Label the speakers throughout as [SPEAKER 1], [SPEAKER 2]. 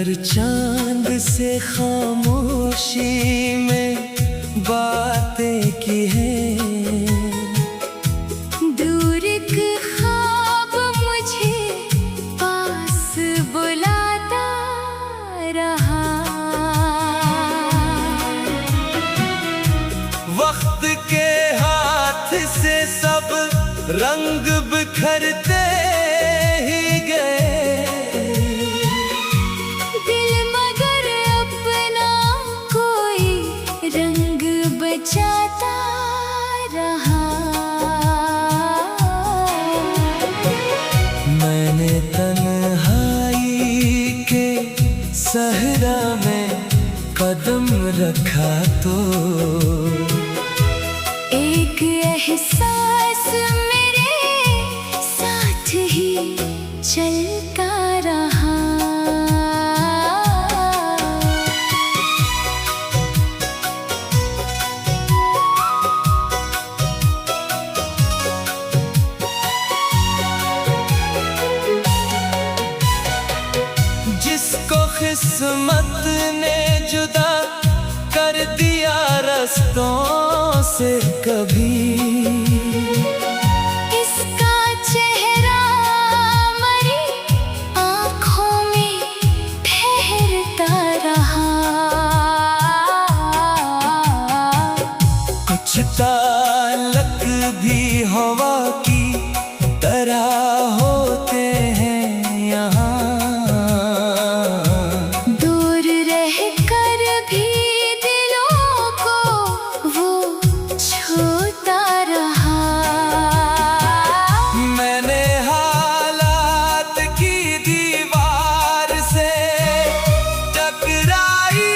[SPEAKER 1] हर चांद से खामोशी में बातें की है।
[SPEAKER 2] दूर एक ख्वाब मुझे पास बुलाता रहा।
[SPEAKER 1] वक्त के हाथ से सब रंग बिखरते ही गए।
[SPEAKER 2] दिल मगर अपना कोई रंग बचाता रहा।
[SPEAKER 1] मैंने तन्हाई के सहरा में कदम रखा तो
[SPEAKER 2] एक एहसास मेरे साथ ही चलता रहा।
[SPEAKER 1] जिसको किस्मत ने जुदा कर दिया रास्तों से कभी,
[SPEAKER 2] इसका चेहरा मरी आँखों में ठहरता रहा।
[SPEAKER 1] कुछ ताल्लुक भी हवा की तरह होते हैं यहाँ।
[SPEAKER 2] दूर रहकर भी दिलों को वो छूता रहा।
[SPEAKER 1] मैंने हालात की दीवार से टकराई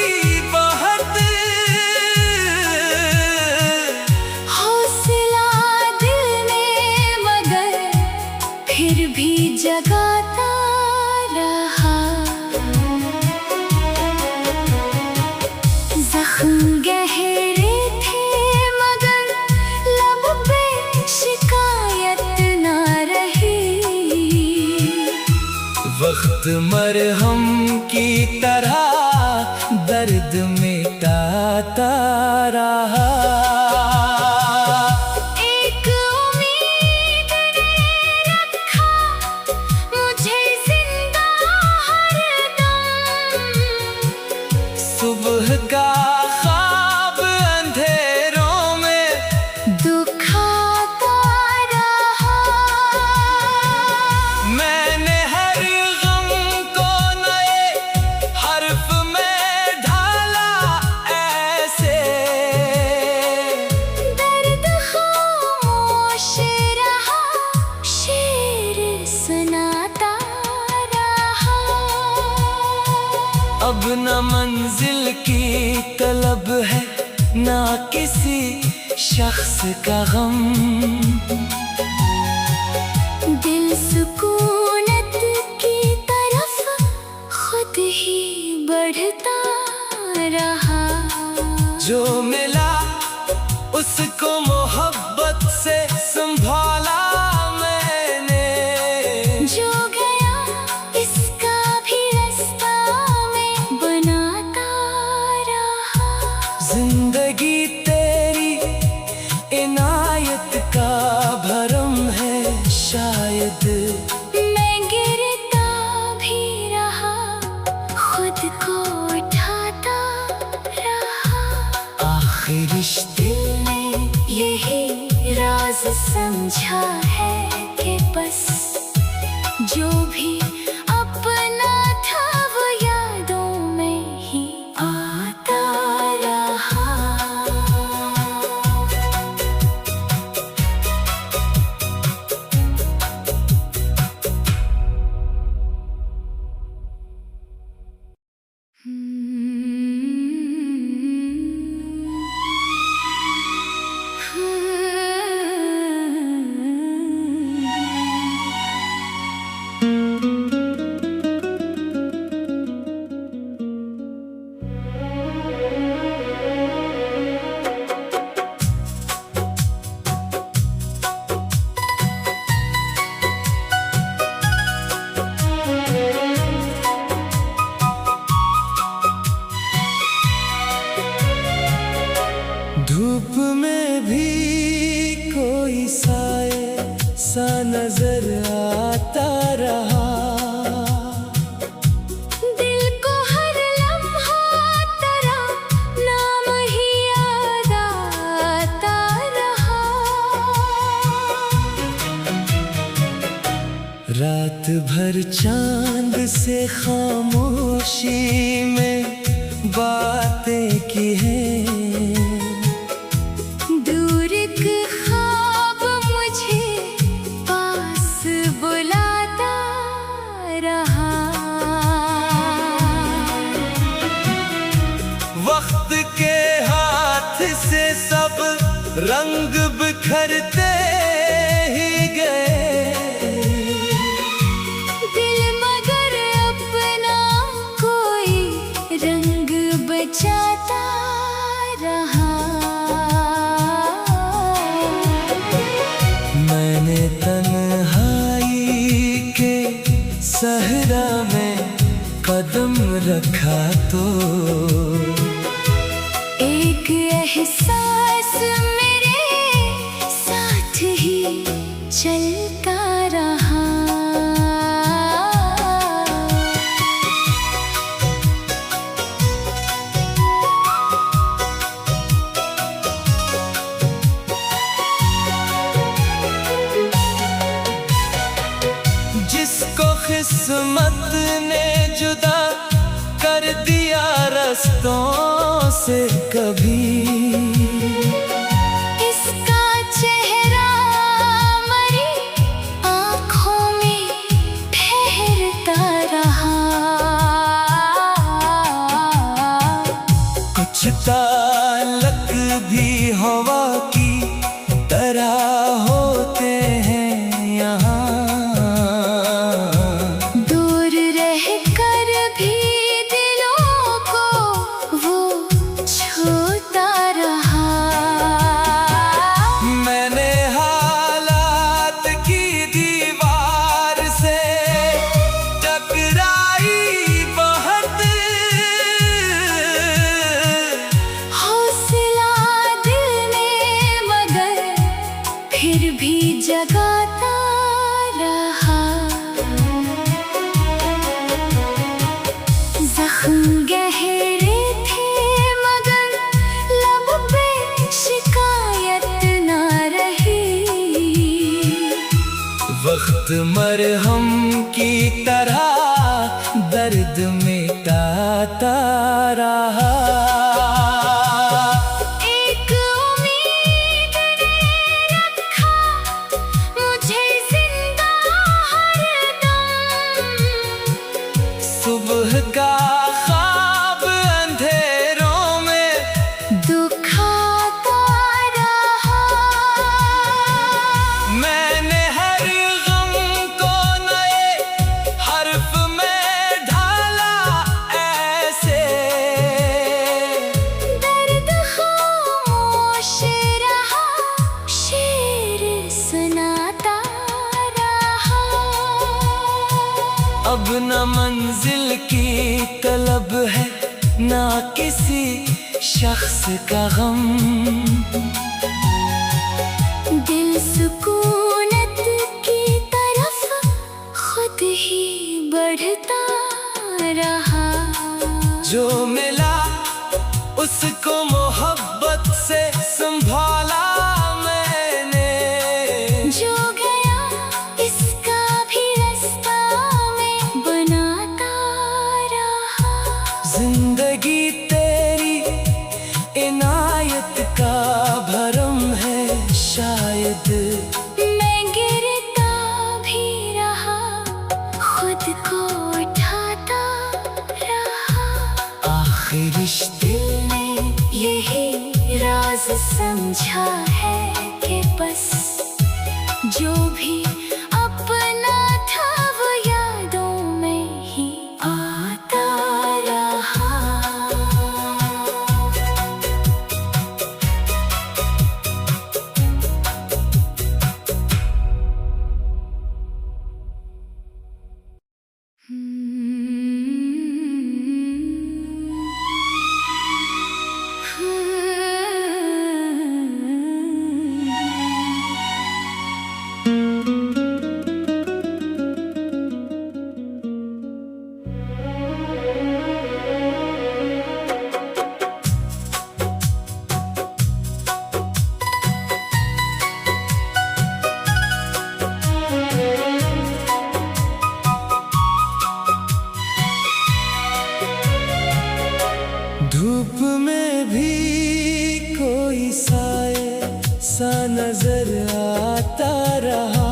[SPEAKER 1] बहुत,
[SPEAKER 2] हौसला दिल ने मगर फिर भी जगाता रहा। जख्म गहरे थे मगर लब पे शिकायत ना रही।
[SPEAKER 1] वक्त मरहम की तरह दर्द मिटाता रहा।
[SPEAKER 2] एक उम्मीद ने रखा मुझे जिंदा हरदम।
[SPEAKER 1] सुबह का ख्वाब अंधेरों में
[SPEAKER 2] दुखाता रहा।
[SPEAKER 1] मैंने हर गम को नए हर्फ में ढाला ऐसे।
[SPEAKER 2] दर्द खामोश रहा, शेर सुनाता रहा।
[SPEAKER 1] अब न मंजिल की तलब है ना किसी शख्स का गम।
[SPEAKER 2] दिल सुकूनत की तरफ खुद ही बढ़ता रहा।
[SPEAKER 1] जो मिला उसको मोहब्बत से संभाला मैंने।
[SPEAKER 2] जो गया इसका भी रास्ता में बनाता रहा।
[SPEAKER 1] जिंदगी तेरी इनायत का भरम है शायद।
[SPEAKER 2] मैं गिरता भी रहा, खुद को उठाता रहा।
[SPEAKER 1] आखिर रिश्ते
[SPEAKER 2] ने यही राज समझा है कि बस जो भी अपना था वो यादों में ही आता रहा।
[SPEAKER 1] धूप में भी कोई साए सा नजर आता रहा।
[SPEAKER 2] दिल को हर लम्हा तेरा नाम ही याद आता रहा।
[SPEAKER 1] रात भर चांद से खामोशी में बातें की हैं।
[SPEAKER 2] दूर एक ख्वाब मुझे पास बुलाता रहा।
[SPEAKER 1] वक्त के हाथ से सब रंग बिखरते ही गए।
[SPEAKER 2] दिल मगर अपना कोई रंग बचाता रहा।
[SPEAKER 1] मैंने तन्हाई के सहरा में कदम रखा तो
[SPEAKER 2] एक एहसास मेरे साथ ही चलता रहा।
[SPEAKER 1] जिसको किस्मत ने जुदा कर दिया रास्तों से कभी,
[SPEAKER 2] इसका चेहरा मरी आँखों में ठहरता रहा।
[SPEAKER 1] कुछ ताल्लुक भी हवा की तरह होते हैं यहाँ।
[SPEAKER 2] दूर रहकर भी दिलों को वो छूता रहा।
[SPEAKER 1] मैंने हालात की दीवार से टकराई बहुत।
[SPEAKER 2] हौसला दिल में मगर फिर भी जगाता रहा। जख्म गहरे थे मगर लब पे शिकायत ना रही।
[SPEAKER 1] वक्त मरहम की तरह दर्द मिटाता रहा।
[SPEAKER 2] एक उम्मीद ने रखा मुझे जिंदा हरदम।
[SPEAKER 1] सुबह का ख्वाब अंधेरों में
[SPEAKER 2] दुखाता रहा।
[SPEAKER 1] मैंने हर गम को नए हर्फ में ढाला ऐसे।
[SPEAKER 2] दर्द खामोश रहा, शेर सुनाता रहा।
[SPEAKER 1] अब न मंजिल की तलब है ना किसी शख्स का गम।
[SPEAKER 2] दिल सुकूनत की तरफ खुद ही बढ़ता रहा।
[SPEAKER 1] जो मिला उसको मोहब्बत से संभाला मैंने।
[SPEAKER 2] जो गया इसका भी रास्ता में बनाता रहा।
[SPEAKER 1] जिंदगी तेरी इनायत का भरम है शायद।
[SPEAKER 2] मैं गिरता भी रहा, खुद को उठाता रहा।
[SPEAKER 1] आखिर रिश्ते
[SPEAKER 2] ने यही राज समझा है कि बस जो भी अपना था वो यादों में ही आता रहा।
[SPEAKER 1] भी कोई साए सा नजर आता रहा।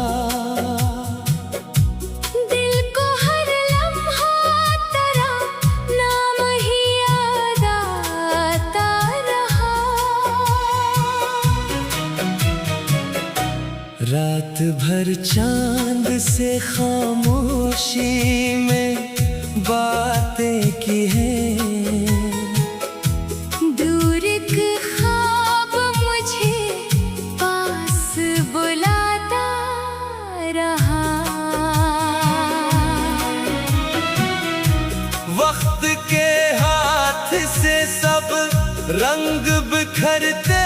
[SPEAKER 2] दिल को हर लम्हा तेरा नाम ही याद आता रहा।
[SPEAKER 1] रात भर चांद से खामोशी में बातें की हैं।
[SPEAKER 2] दूर एक ख्वाब मुझे पास बुलाता रहा।
[SPEAKER 1] वक्त के हाथ से सब रंग बिखरते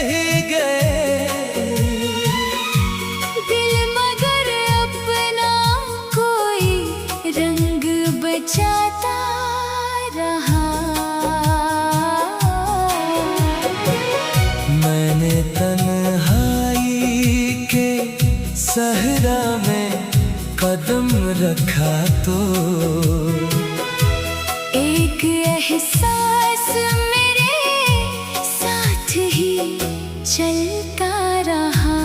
[SPEAKER 1] ही गए।
[SPEAKER 2] दिल मगर अपना कोई रंग बचाता रहा।
[SPEAKER 1] मैंने तन्हाई के सहरा में कदम रखा तो
[SPEAKER 2] एक एहसास मेरे साथ ही चलता रहा।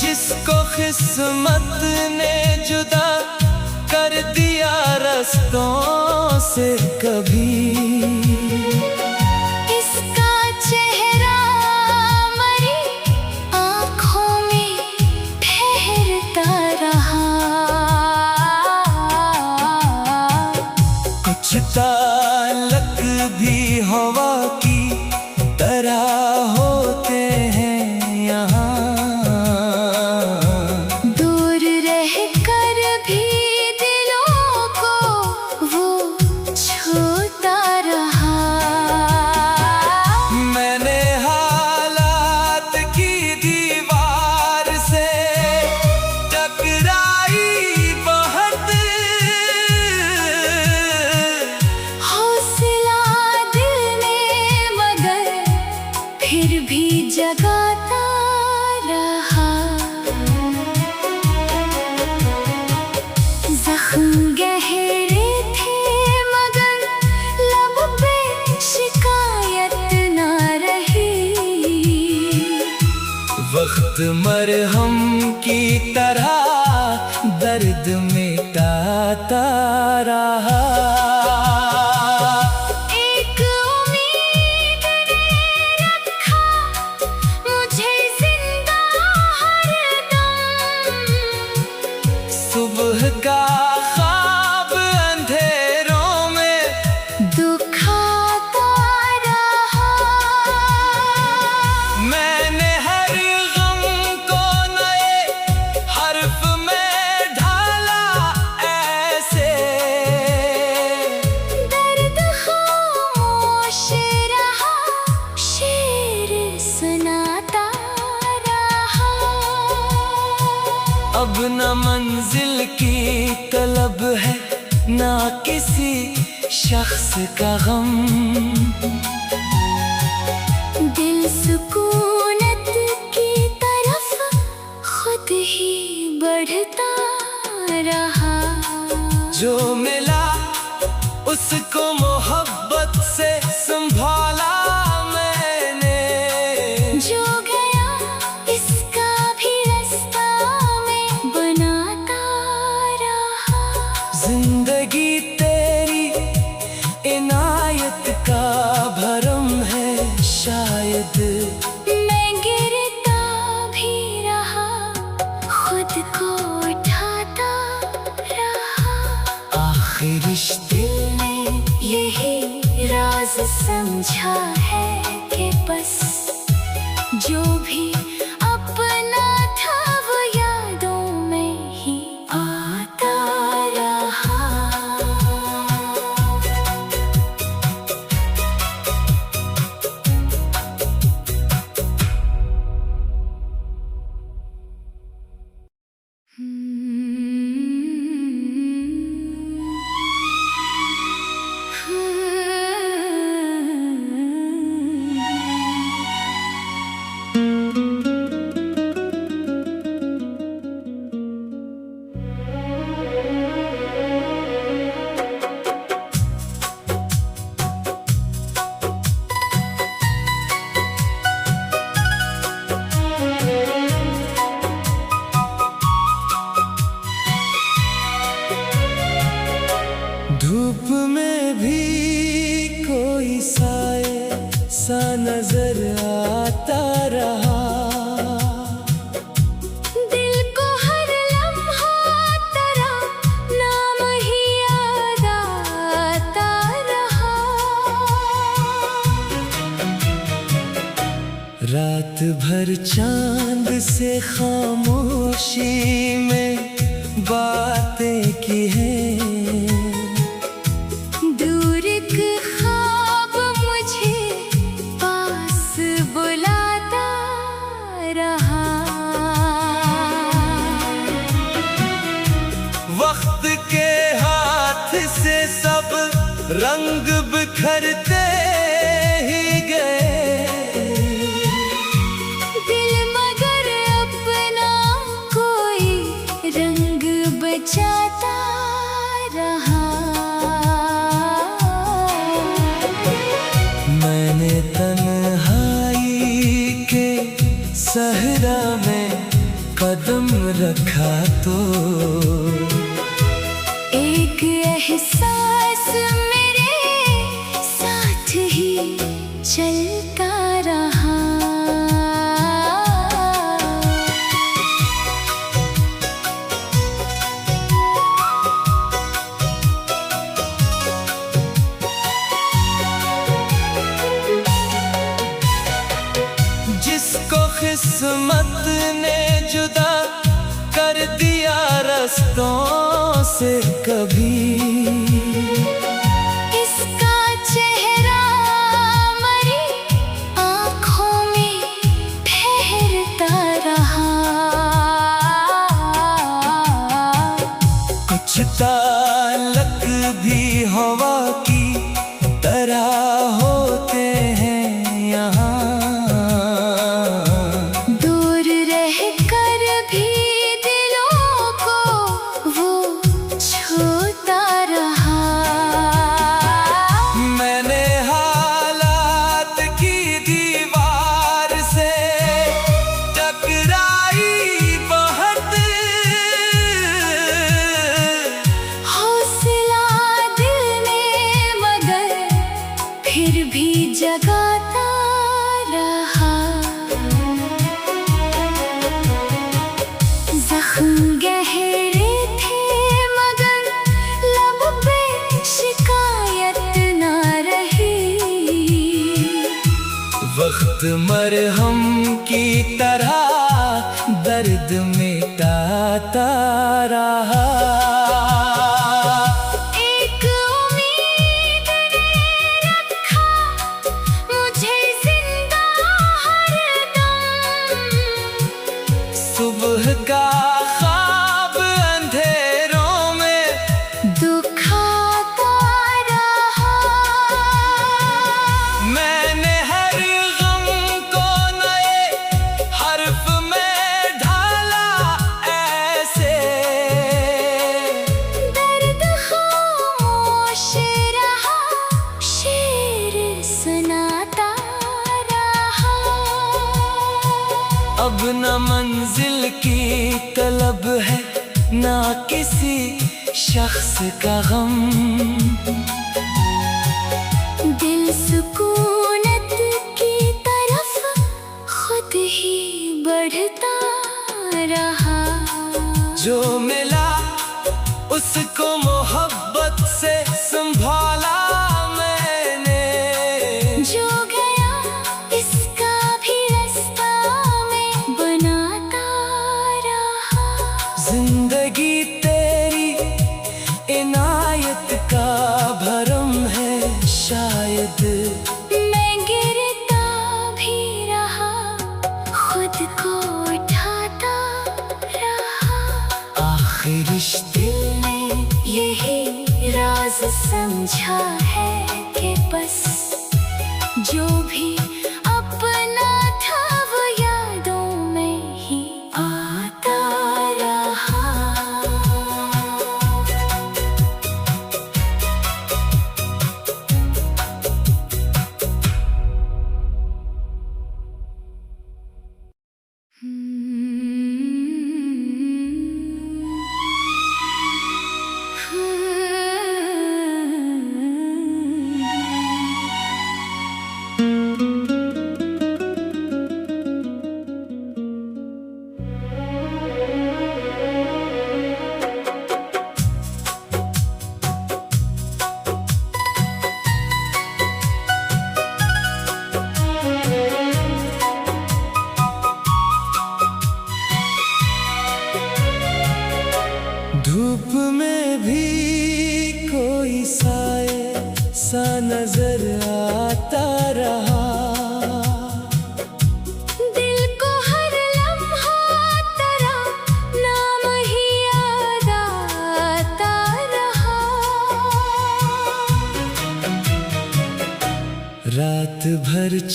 [SPEAKER 1] जिसको किस्मत ने जुदा कर दिया रास्तों से कभी,
[SPEAKER 2] इसका चेहरा मरी आँखों में ठहरता रहा।
[SPEAKER 1] कुछ ताल्लुक भी हवा की तरह होते हैं यहाँ।
[SPEAKER 2] दूर रहकर भी दिलों को वो छूता रहा।
[SPEAKER 1] मैंने हालात की दीवार से टकराई बहुत,
[SPEAKER 2] हौसला दिल में मगर फिर भी जगाता रहा। जख्म गहरे थे मगर लब पे शिकायत ना रही।
[SPEAKER 1] वक्त मरहम की तरह दर्द मिटाता रहा।
[SPEAKER 2] एक उम्मीद ने रखा मुझे जिंदा हरदम।
[SPEAKER 1] सुबह का ख्वाब अंधेरों में
[SPEAKER 2] दुखाता रहा।
[SPEAKER 1] मैंने हर गम को नए हर्फ में ढाला ऐसे।
[SPEAKER 2] दर्द खामोश रहा, शेर सुनाता रहा।
[SPEAKER 1] अब न मंजिल की तलब है ना किसी शख्स का गम।
[SPEAKER 2] दिल सुकूनत की तरफ खुद ही बढ़ता रहा।
[SPEAKER 1] जो मिला उसको मोहब्बत से संभाला मैंने।
[SPEAKER 2] जो गया इसका भी रास्ता में बनाता रहा।
[SPEAKER 1] जिंदगी तेरी इनायत का भरम है शायद।
[SPEAKER 2] मैं गिरता भी रहा, खुद को उठाता रहा।
[SPEAKER 1] आखिर रिश्ते
[SPEAKER 2] ने यही राज समझा है कि बस जो भी अपना था वो यादों में ही आता रहा।
[SPEAKER 1] नजर आता रहा।
[SPEAKER 2] दिल को हर लम्हा तेरा नाम ही याद आता रहा।
[SPEAKER 1] रात भर चांद से खामोशी में बातें की हैं।
[SPEAKER 2] दूर एक ख्वाब मुझे पास बुलाता रहा।
[SPEAKER 1] वक्त के हाथ से सब रंग बिखरते ही गए।
[SPEAKER 2] दिल मगर अपना कोई रंग बचाता रहा।
[SPEAKER 1] मैंने तन्हाई के सहरा में कदम रखा तो
[SPEAKER 2] एक एहसास मेरे साथ ही चलता रहा।
[SPEAKER 1] जिसको किस्मत ने जुदा कर दिया रास्तों से कभी,
[SPEAKER 2] इसका चेहरा मरी आँखों में ठहरता रहा।
[SPEAKER 1] कुछ ताल्लुक भी हवा की तरह होते हैं यहाँ।
[SPEAKER 2] दूर रहकर भी दिलों को वो छूता रहा।
[SPEAKER 1] मैंने हालात की दीवार से टकराई बहुत।
[SPEAKER 2] हौसला दिल में मगर फिर भी जगाता रहा। जख्म गहरे थे मगर लब पे शिकायत ना रही।
[SPEAKER 1] वक्त मरहम की तरह दर्द मिटाता रहा।
[SPEAKER 2] एक उम्मीद ने रखा मुझे जिंदा हरदम।
[SPEAKER 1] सुबह का ख्वाब अंधेरों में
[SPEAKER 2] दुखाता रहा।
[SPEAKER 1] मैंने हर गम को नए हर्फ में ढाला ऐसे।
[SPEAKER 2] दर्द खामोश रहा, शेर सुनाता रहा।
[SPEAKER 1] अब न मंजिल की तलब है ना किसी शख्स का गम।
[SPEAKER 2] दिल सुकूनत की तरफ खुद ही बढ़ता रहा।
[SPEAKER 1] जो मिला उसको मोहब्बत से संभाला मैंने।
[SPEAKER 2] जो गया इसका भी रास्ता में बनाता रहा।
[SPEAKER 1] जिंदगी तेरी इनायत का भरम है शायद।
[SPEAKER 2] मैं गिरता भी रहा, खुद को उठाता रहा।
[SPEAKER 1] आखिर इस दिल ने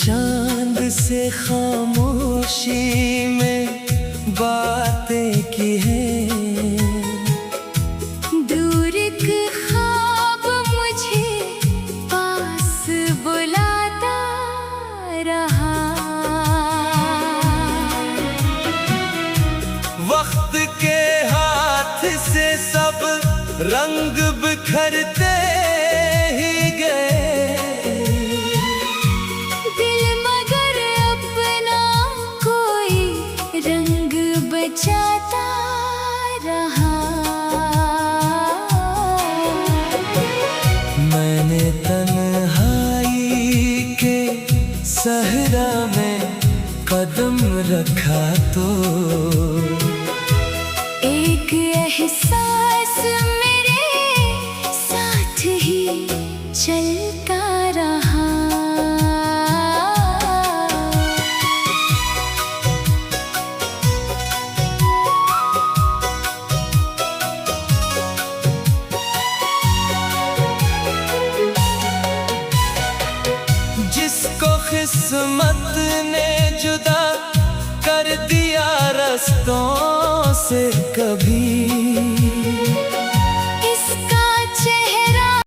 [SPEAKER 1] चांद से खामोशी में बातें की हैं।
[SPEAKER 2] दूर एक ख्वाब मुझे पास बुलाता रहा।
[SPEAKER 1] वक्त के हाथ से सब रंग बिखरते ही गए,
[SPEAKER 2] दिल मगर अपना कोई रंग बचाता रहा।
[SPEAKER 1] मैंने तन्हाई के सहरा में कदम रखा तो
[SPEAKER 2] एक एहसास मेरे साथ ही चलता रहा।
[SPEAKER 1] जिसको किस्मत ने जुदा कर दिया रास्तों से कभी,